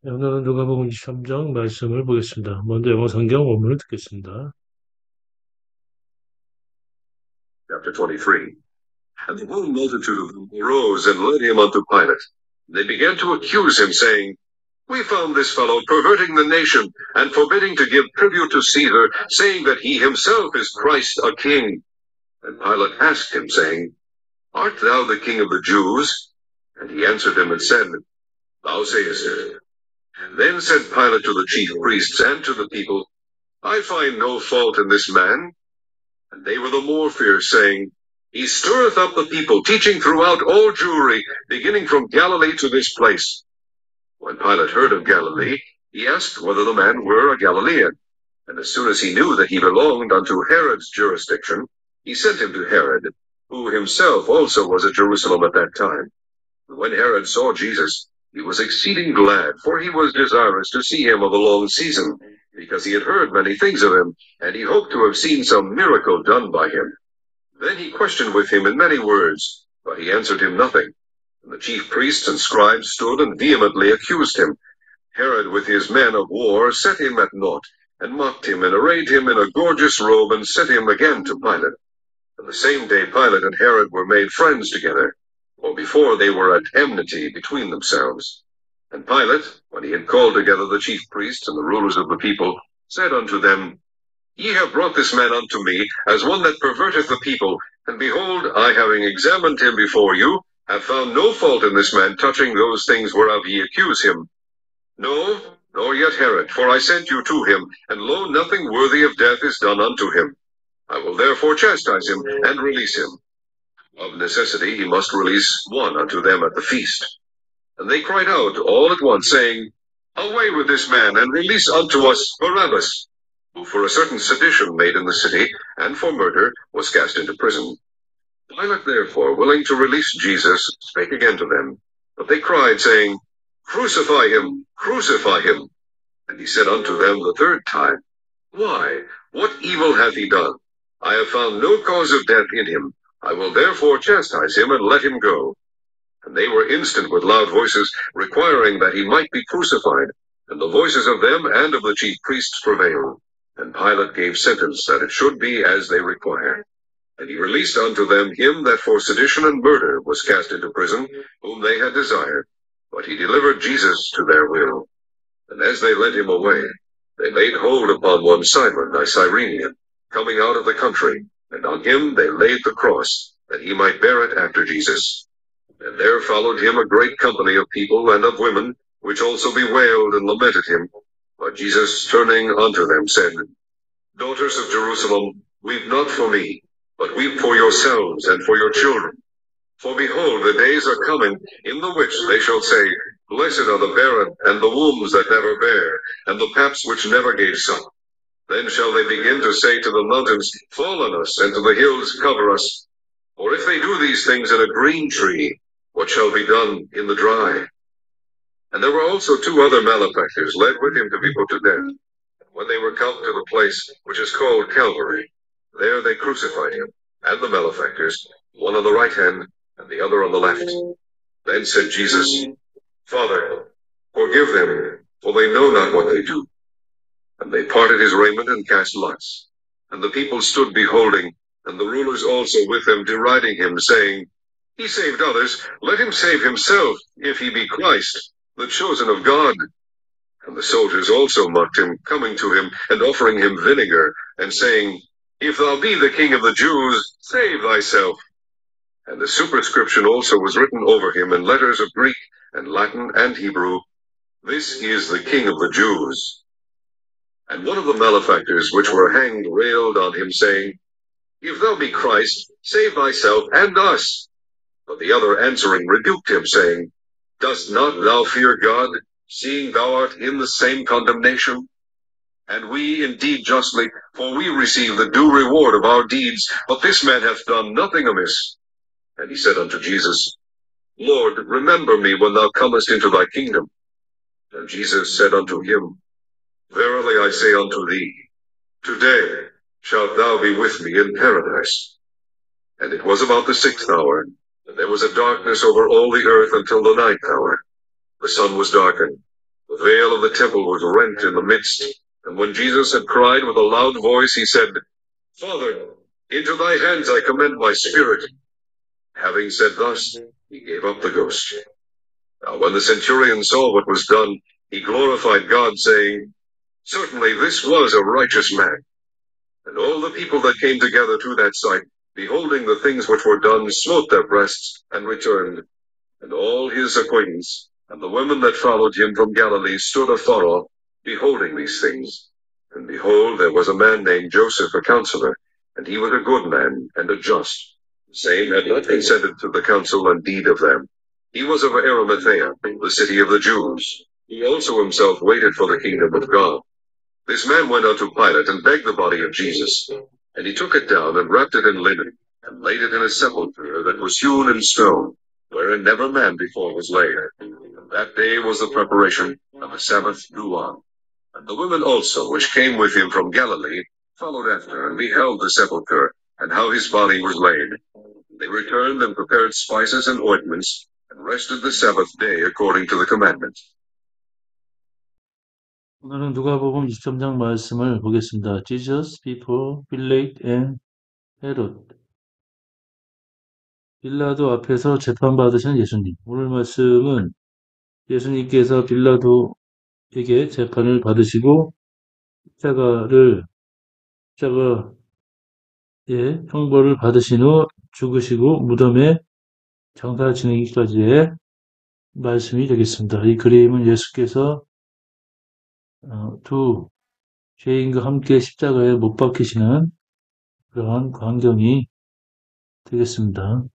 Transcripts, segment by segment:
오늘은 누가복음 23장 말씀을 보겠습니다. 먼저 영어 성경 원문을 듣겠습니다. Chapter 23. And the whole multitude of them arose and led him unto Pilate. They began to accuse him, saying, We found this fellow perverting the nation, and forbidding to give tribute to Caesar, saying that he himself is Christ a king. And Pilate asked him, saying, Art thou the king of the Jews? And he answered them and said, Thou sayest it. Then said Pilate to the chief priests and to the people, I find no fault in this man. And they were the more fierce, saying, He stirreth up the people, teaching throughout all Jewry, beginning from Galilee to this place. When Pilate heard of Galilee, he asked whether the man were a Galilean. And as soon as he knew that he belonged unto Herod's jurisdiction, he sent him to Herod, who himself also was at Jerusalem at that time. And when Herod saw Jesus, he was exceeding glad, for he was desirous to see him of a long season, because he had heard many things of him, and he hoped to have seen some miracle done by him. Then he questioned with him in many words, but he answered him nothing. And the chief priests and scribes stood and vehemently accused him. Herod with his men of war set him at naught, and mocked him, and arrayed him in a gorgeous robe, and sent him again to Pilate. And the same day Pilate and Herod were made friends together, for before they were at enmity between themselves. And Pilate, when he had called together the chief priests and the rulers of the people, said unto them, Ye have brought this man unto me, as one that perverteth the people, and behold, I having examined him before you, have found no fault in this man touching those things whereof ye accuse him. No, nor yet Herod, for I sent you to him, and lo, nothing worthy of death is done unto him. I will therefore chastise him, and release him. Of necessity he must release one unto them at the feast. And they cried out all at once, saying, Away with this man, and release unto us Barabbas, who for a certain sedition made in the city, and for murder, was cast into prison. Pilate therefore, willing to release Jesus, spake again to them. But they cried, saying, Crucify him, crucify him. And he said unto them the third time, Why, what evil hath he done? I have found no cause of death in him. I will therefore chastise him, and let him go. And they were instant with loud voices, requiring that he might be crucified. And the voices of them and of the chief priests prevailed. And Pilate gave sentence that it should be as they required. And he released unto them him that for sedition and murder was cast into prison, whom they had desired. But he delivered Jesus to their will. And as they led him away, they laid hold upon one Simon, a Cyrenian, coming out of the country, and on him they laid the cross, that he might bear it after Jesus. And there followed him a great company of people and of women, which also bewailed and lamented him. But Jesus, turning unto them, said, Daughters of Jerusalem, weep not for me, but weep for yourselves and for your children. For behold, the days are coming, in the which they shall say, Blessed are the barren, and the wombs that never bare, and the paps which never gave suck. Then shall they begin to say to the mountains, Fall on us, and to the hills, Cover us. For if they do these things in a green tree, what shall be done in the dry? And there were also two other malefactors led with him to be put to death. When they were come to the place which is called Calvary, there they crucified him, and the malefactors, one on the right hand, and the other on the left. Then said Jesus, Father, forgive them, for they know not what they do. And they parted his raiment and cast lots. And the people stood beholding, and the rulers also with them deriding him, saying, He saved others, let him save himself, if he be Christ, the chosen of God. And the soldiers also mocked him, coming to him, and offering him vinegar, and saying, If thou be the King of the Jews, save thyself. And the superscription also was written over him in letters of Greek, and Latin, and Hebrew, This is the King of the Jews. And one of the malefactors which were hanged railed on him, saying, If thou be Christ, save thyself and us. But the other answering rebuked him, saying, Dost not thou fear God, seeing thou art in the same condemnation? And we indeed justly, for we receive the due reward of our deeds, but this man hath done nothing amiss. And he said unto Jesus, Lord, remember me when thou comest into thy kingdom. And Jesus said unto him, Verily I say unto thee, today shalt thou be with me in paradise. And it was about the 6th hour, and there was a darkness over all the earth until the 9th hour. The sun was darkened, The veil of the temple was rent in the midst, and when Jesus had cried with a loud voice, he said, Father, into thy hands I commend my spirit. Having said thus, he gave up the ghost. Now when the centurion saw what was done, he glorified God, saying, Certainly this was a righteous man. And all the people that came together to that sight, beholding the things which were done, smote their breasts, and returned. And all his acquaintance, and the women that followed him from Galilee, stood afar off, beholding these things. And behold, there was a man named Joseph, a counselor, and he was a good man, and a just. The same had not consented to the counsel and deed of them. He was of Arimathea, the city of the Jews. He also himself waited for the kingdom of God. This man went unto Pilate, and begged the body of Jesus. And he took it down, and wrapped it in linen, and laid it in a sepulchre that was hewn in stone, wherein never man before was laid. And that day was the preparation, and the Sabbath drew on. And the women also, which came with him from Galilee, followed after, and beheld the sepulchre, and how his body was laid. They returned and prepared spices and ointments, and rested the Sabbath day according to the commandment. 오늘은 누가복음 23장 말씀을 보겠습니다. Jesus before Pilate and Herod. 빌라도 앞에서 재판받으신 예수님. 오늘 말씀은 예수님께서 빌라도에게 재판을 받으시고 십자가의 형벌을 받으신 후 죽으시고 무덤에 장사 지내기까지의 말씀이 되겠습니다. 이 그림은 예수께서 두 죄인과 함께 십자가에 못 박히시는 그러한 광경이 되겠습니다.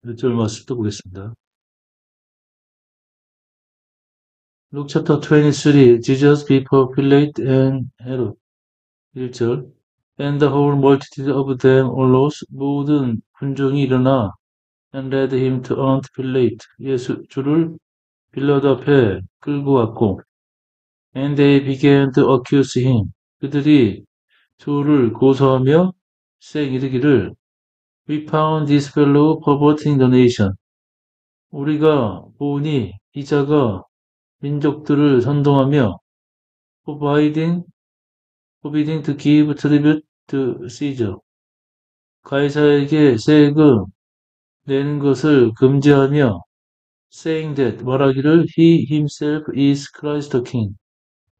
1절 말씀도 보겠습니다. Luke chapter 23, Jesus before Pilate and Herod. 1절. And the whole multitude of them arose, 모든 군중이 일어나, and led him to unto Pilate. 주를 빌라도 앞에 끌고 왔고, and they began to accuse him. 그들이 주를 고소하며 saying 이르기를, We found this fellow perverting the nation. 우리가 보니 이 자가 민족들을 선동하며 forbidding to give tribute to Caesar. 가이사에게 세금 내는 것을 금지하며 saying that 말하기를 he himself is Christ the King.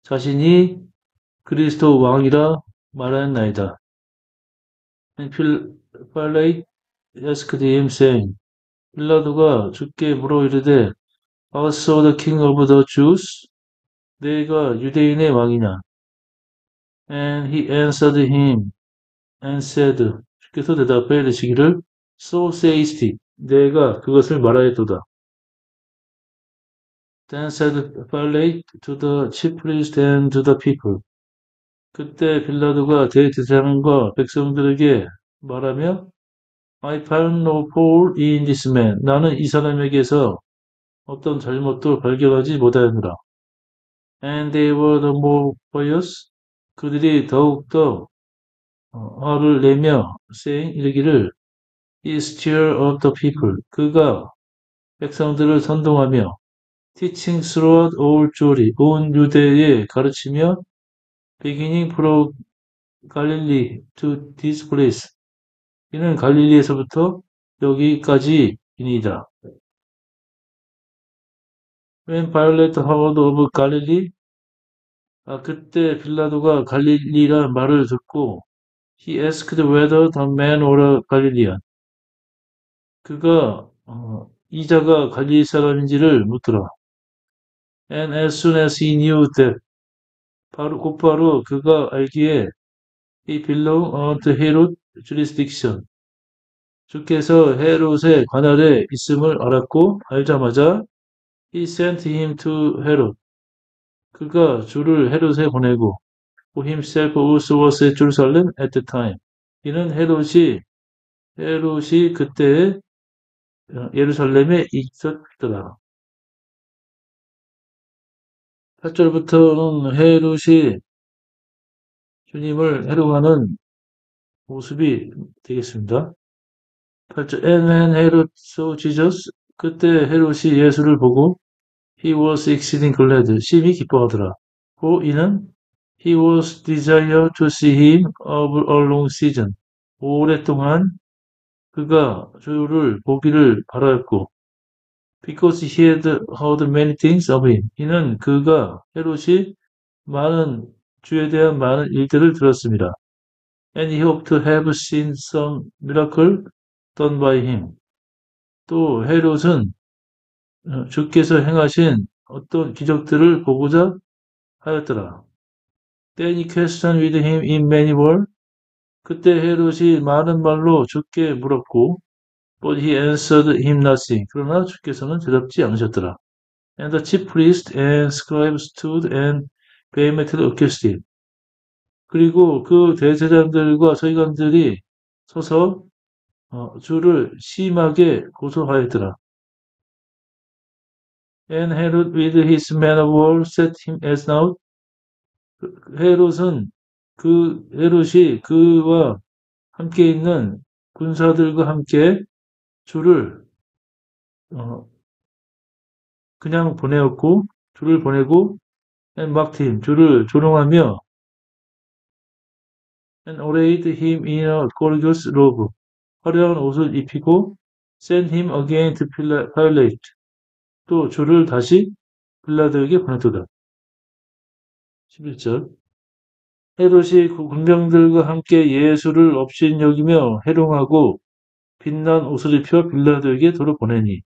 자신이 그리스도 왕이라 말하였나이다. And Pilate asked him saying, 빌라도가 주께 물어 이르되 Also the King of the Jews? 내가 유대인의 왕이냐? And he answered him and said, 주께서 대답해 이르시기를 So sayest 내가 그것을 말하였도다. Then said Pilate to the chief priest and to the people. 그때 빌라도가 대제사장과 백성들에게 말하며 I found no fault in this man. 나는 이 사람에게서 어떤 잘못도 발견하지 못하였노라. And they were the more pious. 그들이 더욱더 화를 내며 saying 이르기를 is tear of the people. 그가 백성들을 선동하며 teaching throughout all Jewry. 온 유대에 가르치며 beginning from Galilee to this place. 이는 갈릴리에서부터 여기까지이니이다. When Pilate heard of Galilee, 그때 빌라도가 갈릴리란 말을 듣고 he asked whether the man were a Galilean. 그가 이 자가 갈릴리 사람인지를 묻더라. And as soon as he knew that, 곧바로 그가 알기에 he belonged to Herod jurisdiction. 주께서 헤롯의 관할에 있음을 알았고 알자마자 he sent him to Herod. 그가 주를 헤롯에 보내고 who himself also was at Jerusalem at the time. 이는 헤롯이 그때 예루살렘에 있었더라. 8절부터는 헤롯이 주님을 해롱하는 모습이 되겠습니다. 8절 And when Herod saw Jesus, 그때 헤롯이 예수를 보고 He was exceeding glad. 심히 기뻐하더라. for 이는 he was desired to see him over a long season. 오랫동안 그가 주를 보기를 바라였고 because he had heard many things of him. 이는 그가 헤롯이 많은 주에 대한 많은 일들을 들었습니다. And he hoped to have seen some miracle done by him. 또 헤롯은 주께서 행하신 어떤 기적들을 보고자 하였더라. Then he questioned with him in many words. 그때 헤롯이 많은 말로 주께 물었고, but he answered him nothing. 그러나 주께서는 대답지 않으셨더라. And the chief priest and scribes stood and vehemently accused him. 그리고 그 대제사장들과 서기관들이 서서 주를 심하게 고소하였더라. And Herod with his men of war set him as now. 헤롯은 헤롯이 그와 함께 있는 군사들과 함께 주를 어, 그냥 보내었고 주를 보내고 and mocked him 주를 조롱하며 and arrayed him in a gorgeous robe 화려한 옷을 입히고 sent him again to Pilate 또 주를 다시 빌라도에게 보냈도다. 11절 헤롯이 그 군병들과 함께 예수를 업신여기며 해롱하고 빛난 옷을 입혀 빌라도에게 도로 보내니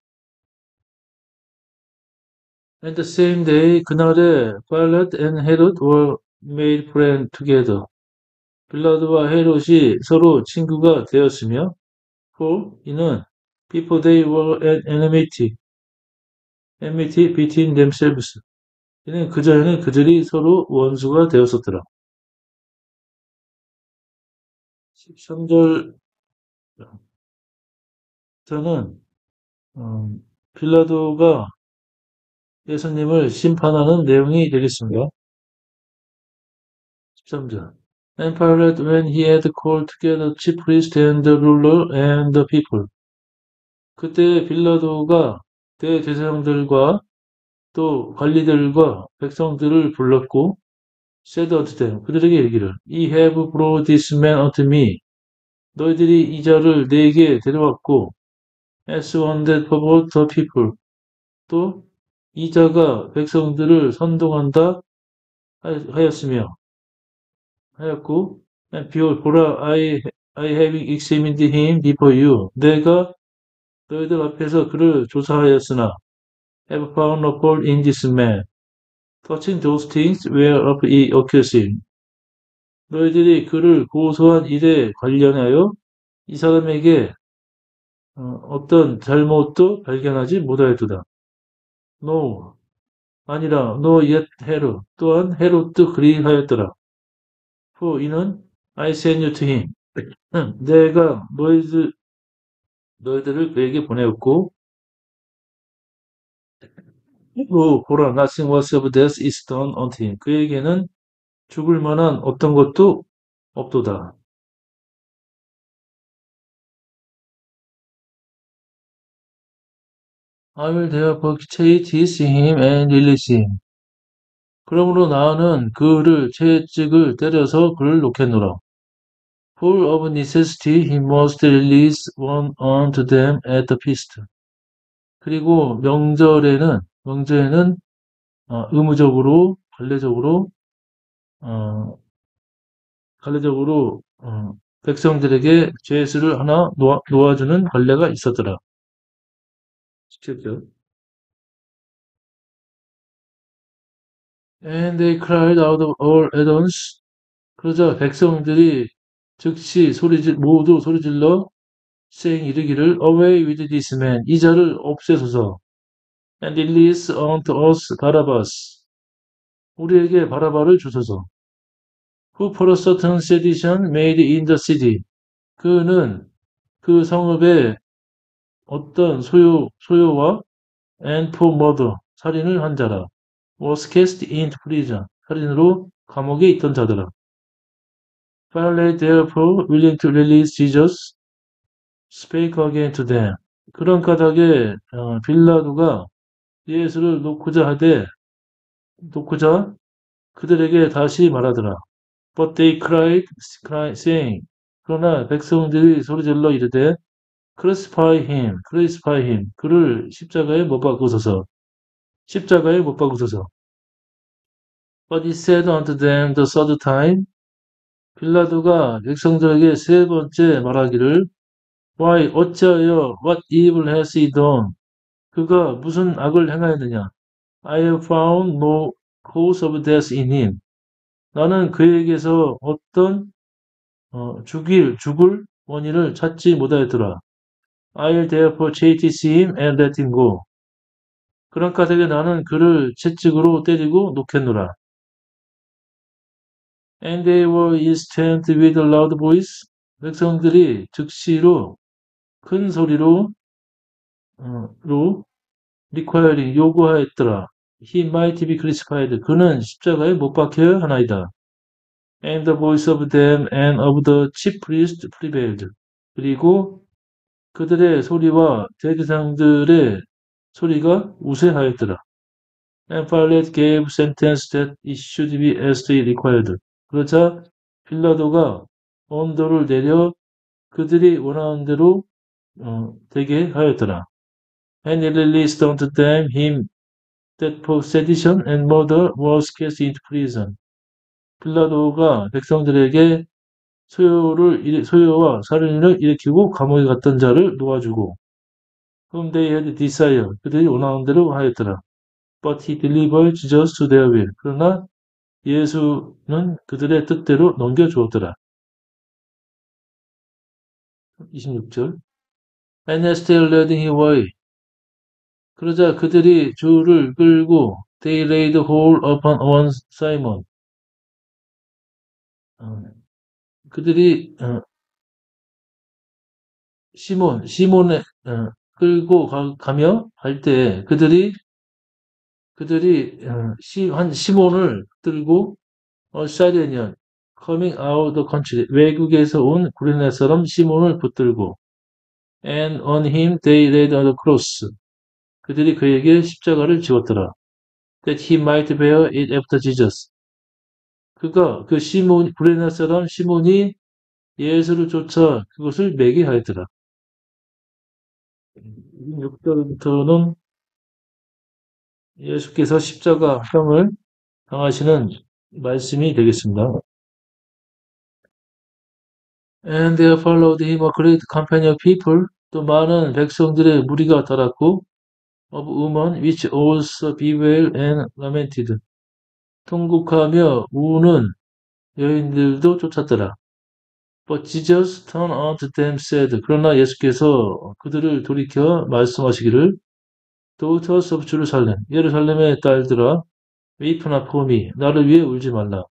And the same day 그날에 Pilate and Herod were made friends together. 빌라도와 헤롯이 서로 친구가 되었으며 for 이는 before they were at enmity between themselves. 이는 그전에는 그들이 서로 원수가 되었었더라. 13절부터는 빌라도가 예수님을 심판하는 내용이 되겠습니다. 13절 And Pilate, when he had called together the chief priest and the ruler and the people. 그때 빌라도가 대제사장들과 또 관리들과 백성들을 불렀고 said unto them, 그들에게 이르기를 Ye have brought this man unto me. 너희들이 이 자를 내게 데려왔고 as one that provoked the people. 또 이 자가 백성들을 선동한다 하였고 and behold, 보라, I have examined him before you. 내가 너희들 앞에서 그를 조사하였으나 have found no fault in this man. touching those things whereof he accused him. 너희들이 그를 고소한 일에 관련하여 이 사람에게 어떤 잘못도 발견하지 못하였도다. No, 아니라 no yet 헤롯, 또한 헤롯도 그리하였더라. for 이는 I sent you to him. 내가 너희들을 그에게 보내었고 보라, nothing whatsoever that is done unto him. 그에게는 죽을 만한 어떤 것도 없도다. I will therefore chastise him and release him. 그러므로 나는 그를 채찍을 때려서 그를 놓겠노라. For of necessity he must release one unto them at the feast. 그리고 명절에는 의무적으로 관례적으로 백성들에게 죄수를 하나 놓아주는 관례가 있었더라. 17절. And they cried out of all at once. 그러자 백성들이 즉시 모두 소리질러 saying 이르기를 away with this man. 이 자를 없애소서. And release unto us Barabbas. 우리에게 바라바를 주소서. Who for a certain sedition made in the city. 그는 그 성읍에 어떤 소요와 and for murder. 살인을 한 자라. was cast into prison. 살인으로 감옥에 있던 자들아. Pilate therefore willing to release Jesus spake again to them. 그런 까닭에 빌라도가 예수를 놓고자 그들에게 다시 말하더라. But they cried, saying, 그러나 백성들이 소리질러 이르되, crucify him, 그를 십자가에 못 박으소서. But he said unto them the third time, 빌라도가 백성들에게 세 번째 말하기를, Why, 어찌하여, what evil has he done? 그가 무슨 악을 행하였느냐? I have found no cause of death in him. 나는 그에게서 어떤 죽을 원인을 찾지 못하였더라. I'll therefore chastise him and let him go. 그런 까닭에 나는 그를 채찍으로 때리고 놓겠노라. And they were instant with a loud voice. 백성들이 즉시로 큰 소리로 requiring 요구하였더라. He might be crucified. 그는 십자가에 못 박혀야 하나이다. And the voice of them and of the chief priest prevailed. 그리고 그들의 소리와 대제사장들의 소리가 우세하였더라. And Pilate gave sentence that it should be as they required. 그러자 빌라도가 엄도를 내려 그들이 원하는 대로 되게 하였더라. And he released unto them him that for sedition and murder was cast into prison. 빌라도가 백성들에게 소요와 살인을 일으키고 감옥에 갔던 자를 놓아주고, whom they had desire, 그들이 원하는 대로 하였더라. But he delivered Jesus to their will. 그러나 예수는 그들의 뜻대로 넘겨주었더라. 26절. And as they led him away. 그러자 그들이 주를 끌고 they laid hold upon one Simon. 그들이 시몬에 끌고 가며 갈 때 그들이 한 시몬을 들고 사이레니언 coming out the country 외국에서 온 구레네 사람 시몬을 붙들고 and on him they laid the cross 그들이 그에게 십자가를 지웠더라. That he might bear it after Jesus. 그가 그 구레네 사람 시몬이 예수를 쫓아 그것을 매게 하였더라. 6절부터는 예수께서 십자가형을 당하시는 말씀이 되겠습니다. And there followed him a great company of people. 또 많은 백성들의 무리가 따랐고, of women which also bewailed and lamented. 통곡하며 우는 여인들도 쫓았더라. But Jesus turned unto them said. 그러나 예수께서 그들을 돌이켜 말씀하시기를, Daughters of Jerusalem, 예루살렘의 딸들아, weep not for me, 나를 위해 울지 말라.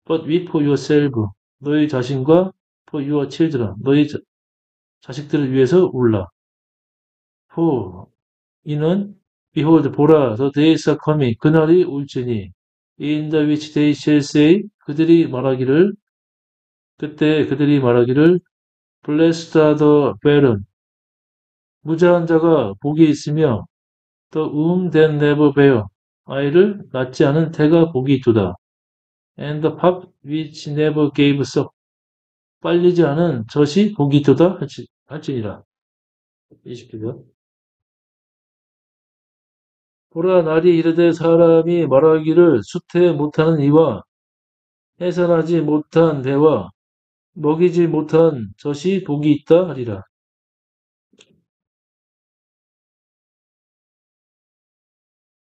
But weep for yourself, 너희 자신과 for your children, 너희 자식들을 위해서 울라. For 이는 behold 보라 the days are coming 그날이 올지니 in the which they shall say 그때 그들이 말하기를 blessed are the barren 무자한 자가 복이 있으며 the womb that never bear 아이를 낳지 않은 태가 복이 있도다. And the pap which never gave suck 빨리지 않은 젖이 복이 있도다 할지니라. 20절. 보라 날이 이르되 사람이 말하기를 수태 못하는 이와 해산하지 못한 배와 먹이지 못한 젖이 복이 있다 하리라.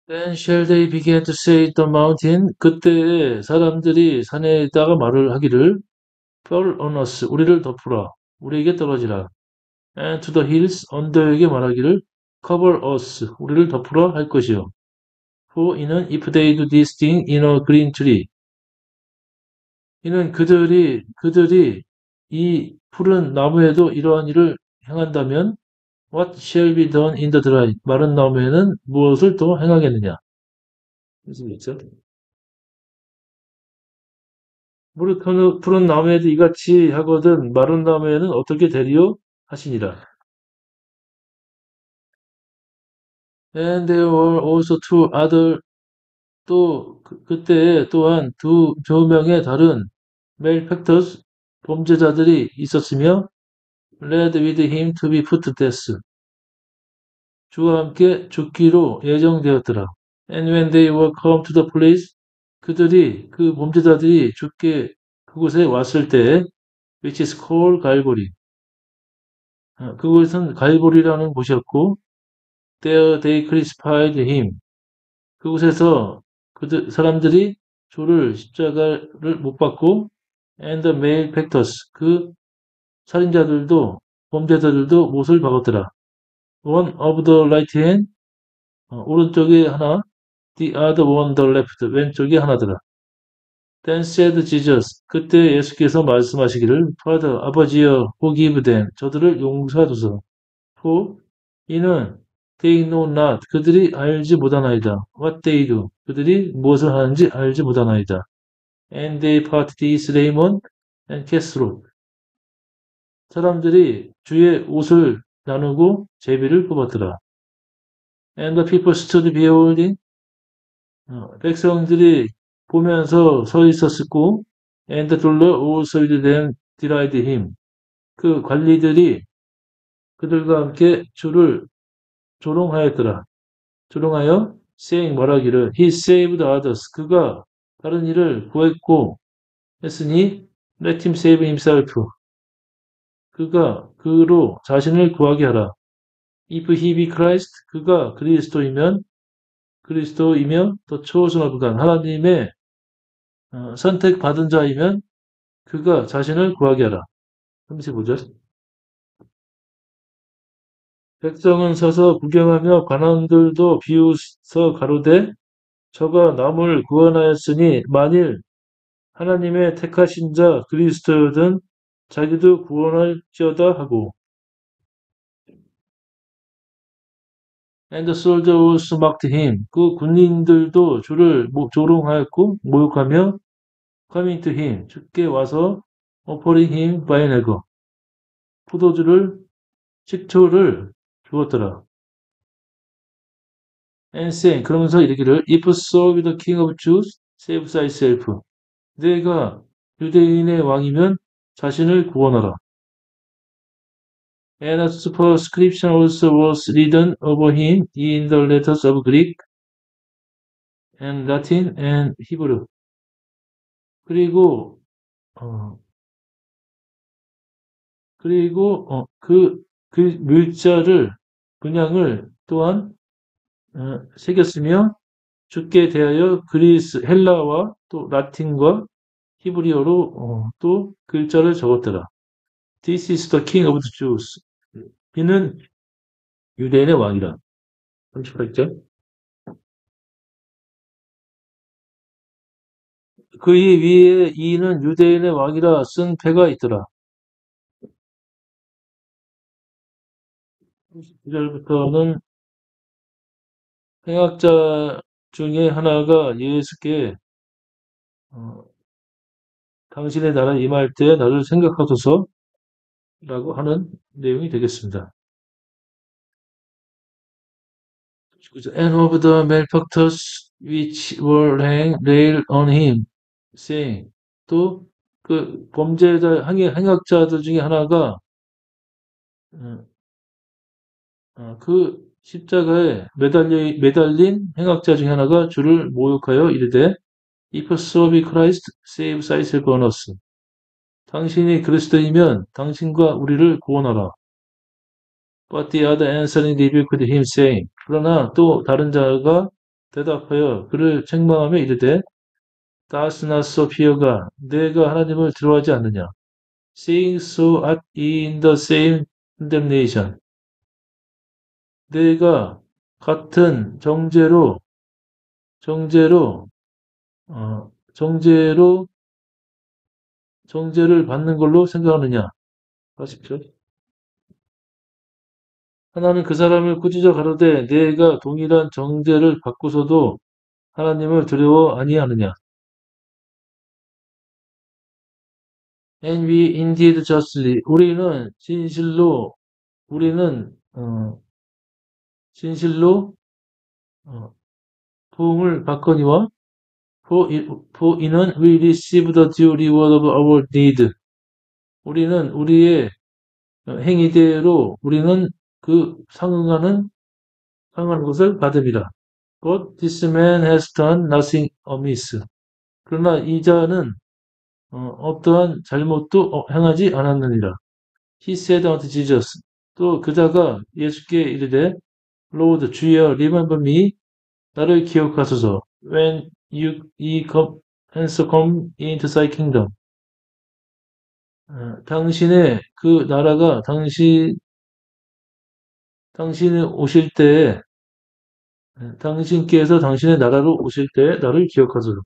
Then shall they begin to say the mountain 그때에 사람들이 산에다가 말을 하기를 fall on us 우리를 덮으라 우리에게 떨어지라 and to the hills 언덕에게 말하기를 cover us 우리를 덮으라 할 것이요. For 이는 if they do this thing in a green tree 이는 그들이 이 푸른 나무에도 이러한 일을 행한다면 what shall be done in the dry 마른 나무에는 무엇을 또 행하겠느냐. 무슨 있죠? 푸른 나무에도 이같이 하거든 마른 나무에는 어떻게 되리요 하시니라. And there were also two other 또 그때 또한 두 명의 다른 malefactors 범죄자들이 있었으며 led with him to be put to death. 주와 함께 죽기로 예정되었더라. And when they were come to the place, 그 범죄자들이 죽게 그곳에 왔을 때, which is called 갈고리. 그곳은 갈고리라는 곳이었고, there they crucified him. 그곳에서 사람들이 주를 십자가를 못 박고, and the malefactors, 그 살인자들도, 범죄자들도 못을 박았더라. One of the right hand, 오른쪽에 하나, the other one the left, 왼쪽에 하나더라. Then said Jesus, 그때 예수께서 말씀하시기를, Father, 아버지여, forgive them, 저들을 용서하소서. For 이는 they know not, 그들이 알지 못하나이다. What they do, 그들이 무엇을 하는지 알지 못하나이다. And they parted his raiment and cast out. 사람들이 주의 옷을 나누고 제비를 뽑았더라. And the people stood beholding. 백성들이 보면서 서 있었고, and the ruler also with them derided him. 그 관리들이 그들과 함께 주를 조롱하였더라. 조롱하여 saying 말하기를 he saved others. 그가 다른 이를 구했고 했으니 let him save himself. 그가 그로 자신을 구하게 하라. If he be Christ, 그가 그리스도이며 더 chosen of God, 하나님의 선택받은 자이면 그가 자신을 구하게 하라. 35절. 백성은 서서 구경하며 관원들도 비웃어 가로되 저가 남을 구원하였으니 만일 하나님의 택하신 자 그리스도여든 자기도 구원할지어다 하고 And the soldiers mocked him. 그 군인들도 주를 조롱하였고 모욕하며 coming to him. 주께 와서 offering him vinegar. 식초를 주었더라. And saying, 그러면서 이르기를 If so be the king of Jews, save thyself. 내가 유대인의 왕이면 자신을 구원하라. And a superscription also was written over him in the letters of Greek and Latin and Hebrew. 그리고 어, 그 문양을 또한 새겼으며 주께 대하여 헬라와 또 라틴과 히브리어로 또 글자를 적었더라. This is the king of the Jews. 이는 유대인의 왕이라. 38절. 그의 위에 이는 유대인의 왕이라 쓴 패가 있더라. 39절부터는 행악자 중에 하나가 예수께 당신의 나라에 임할 때 나를 생각하소서 라고 하는 내용이 되겠습니다. And of the malefactors which were railed on him, saying, 또 그 범죄자, 행악자들 중에 하나가 그 십자가에 매달린 행악자 중에 하나가 주를 모욕하여 이르되, If so be Christ, save thyself and us. 당신이 그리스도이면 당신과 우리를 구원하라. But the other answering rebuked him, saying, 그러나 또 다른 자가 대답하여 그를 책망하며 이르되, Does not so fear God, 내가 하나님을 두려워하지 않느냐? Saying so art in the same condemnation. 내가 같은 정죄를 받는 걸로 생각하느냐? 40절. 하나는 그 사람을 꾸짖어 가로되 내가 동일한 정죄를 받고서도 하나님을 두려워 아니하느냐? And we indeed justly, 우리는 진실로 어, 부흥을 받거니와 for 이는 we receive the due reward of our deed. 우리는 우리의 행위대로 우리는 그 상응하는 것을 받음이라. But this man has done nothing amiss. 그러나 이 자는 어떠한 잘못도 행하지 않았느니라. He said unto Jesus. 또 그자가 예수께 이르되 Lord 주여 remember me 나를 기억하소서 when ye come into thy kingdom. 당신의 그 나라가 당신이 오실 때에 당신께서 당신의 나라로 오실 때에 나를 기억하소서.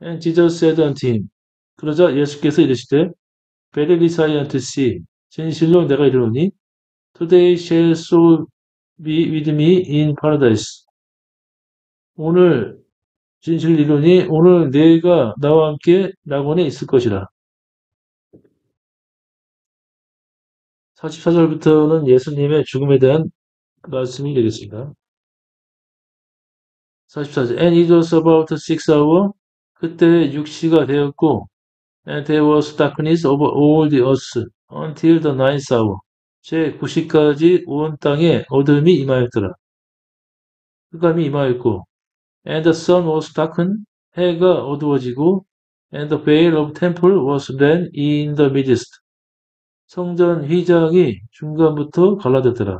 And Jesus said unto him. 그러자 예수께서 이르시되 Verily I unto thee 진실로 내가 이르노니 Today shall so be with me in paradise. 오늘 진실 이르노니 오늘 네가 나와 함께 낙원에 있을 것이라. 44절부터는 예수님의 죽음에 대한 말씀이 되겠습니다. 44절 And it was about 6 hour 그때 6시가 되었고 And there was darkness over all the earth until the ninth hour 제 9시까지 온 땅에 어둠이 임하였더라. 흑암이 임하였고 And the sun was darkened 해가 어두워지고 And the veil of temple was rent in the midst 성전 휘장이 중간부터 갈라졌더라.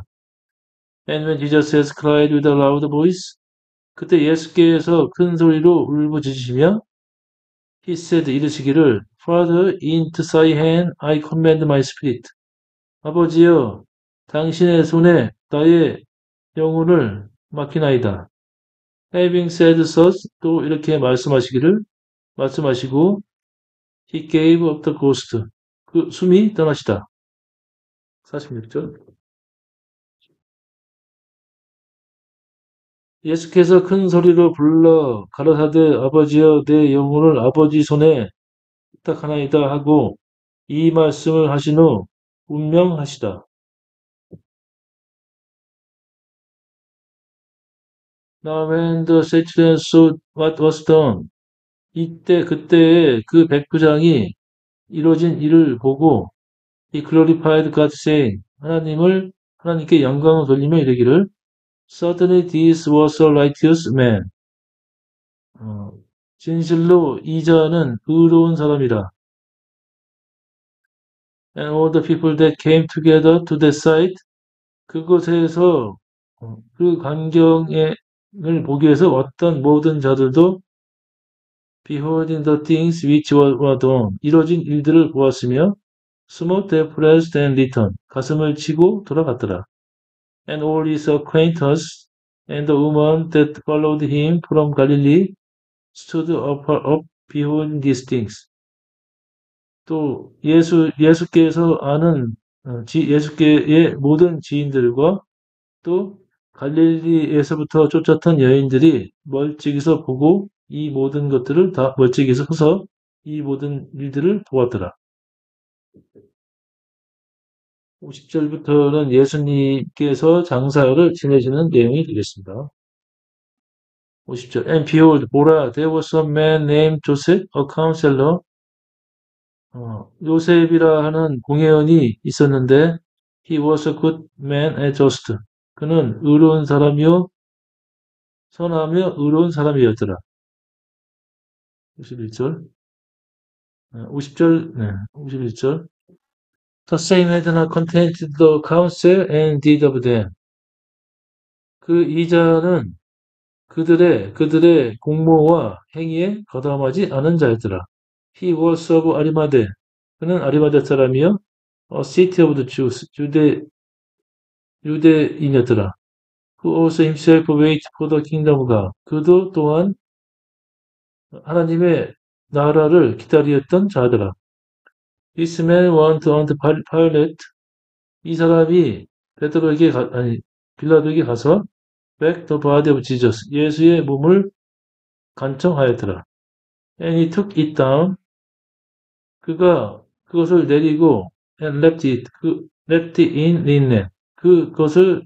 And when Jesus has cried with a loud voice 그때 예수께서 큰 소리로 울부짖으시며 He said 이르시기를 Father, into thy hand I commend my spirit. 아버지여, 당신의 손에 나의 영혼을 맡기나이다. Having said such, 또 이렇게 말씀하시고 He gave up the ghost. 그 숨이 떠나시다. 46절. 예수께서 큰 소리로 불러 가라사대 아버지여 내 영혼을 아버지 손에 부탁하나이다 하고 이 말씀을 하신 후 운명하시다. Now when the centurion saw what was done, 그때에 그 백부장이 이루어진 일을 보고 he glorified God saying, 하나님께 영광을 돌리며 이르기를 Certainly this was a righteous man. 진실로 이 자는 의로운 사람이라. And all the people that came together to that sight, 그곳에서 그 광경을 보기 위해서 왔던 모든 자들도 beholding the things which were done, 이루어진 일들을 보았으며 smote their breasts and returned, 가슴을 치고 돌아갔더라. And all his acquaintance and the woman that followed him from Galilee stood up beholding these things. 또 예수께서 아는 예수께의 모든 지인들과 또 갈릴리에서부터 쫓았던 여인들이 멀찍이서 보고 이 모든 것들을 다 멀찍이서 서서 이 모든 일들을 보았더라. 50절부터는 예수님께서 장사를 지내시는 내용이 되겠습니다. 50절 And behold, 보라, there was a man named Joseph, a counselor. 요셉이라 하는 공회원이 있었는데 He was a good man and just. 그는 의로운 사람이요 선하며 의로운 사람이었더라. 51절 50절 51절 The same had not contented the counsel and did of them. 그 이자는 그들의 공모와 행위에 거담하지 않은 자였더라. He was of 아리마대. 그는 아리마대 사람이요 A city of the Jews. 유대인이었더라. Who also himself wait for the kingdom of God. 그도 또한 하나님의 나라를 기다리었던 자더라. This man went unto Pilate. 이 사람이 빌라도에게 가서 back the body of Jesus. 예수의 몸을 간청하였더라. And he took it down. 그가 그것을 내리고 and left it in linen. 그것을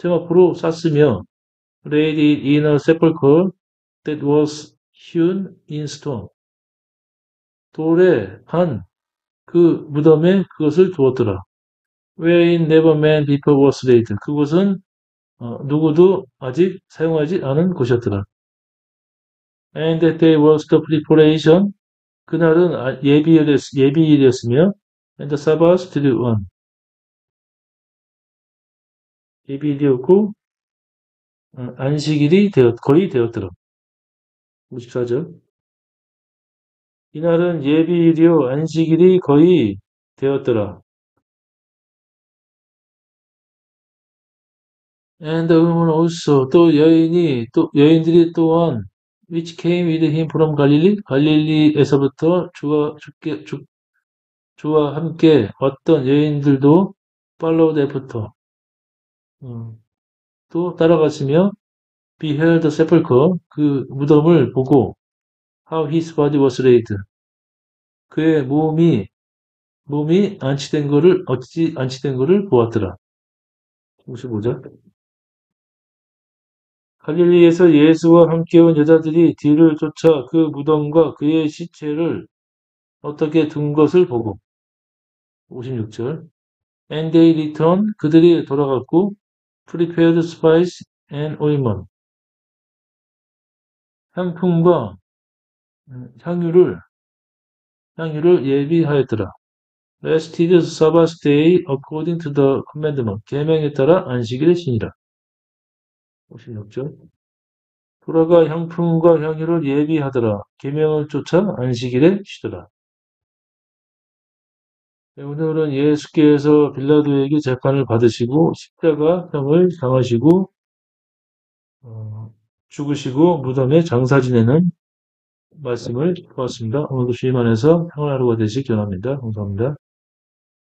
세마포로 쌌으며 laid it in a sepulchre that was hewn in stone. 돌에 판 그 무덤에 그것을 두었더라. wherein never man before was laid. 그곳은 누구도 아직 사용하지 않은 곳이었더라. And that day was the preparation. 그날은 예비일이었으며 and the Sabbath to the one. 예비일이었고 안식일이 거의 되었더라. 54절. 이날은 예비일이요 안식일이 거의 되었더라. And the woman also 또 여인들이 또한 which came with him from Galilee 갈릴리에서부터 주와 함께 왔던 여인들도 followed after 또 따라갔으며 beheld the sepulchre 그 무덤을 보고 how his body was laid 그의 몸이 안치된 거를 보았더라. 55절. 갈릴리에서 예수와 함께 온 여자들이 뒤를 쫓아 그 무덤과 그의 시체를 어떻게 둔 것을 보고 56절. And they returned 그들이 돌아갔고 prepared spice and ointment 향품과 향유를 예비하였더라. rested the Sabbath day according to the commandment 계명에 따라 안식일을 지니라. 56절. 돌아가 향품과 향유를 예비하더라. 계명을 쫓아 안식일에 쉬더라. 오늘은 예수께서 빌라도에게 재판을 받으시고 십자가형을 당하시고 죽으시고 무덤에 장사 지내는 말씀을 보았습니다. 오늘도 주님 안에서 평안한 하루가 되시기 원합니다. 감사합니다.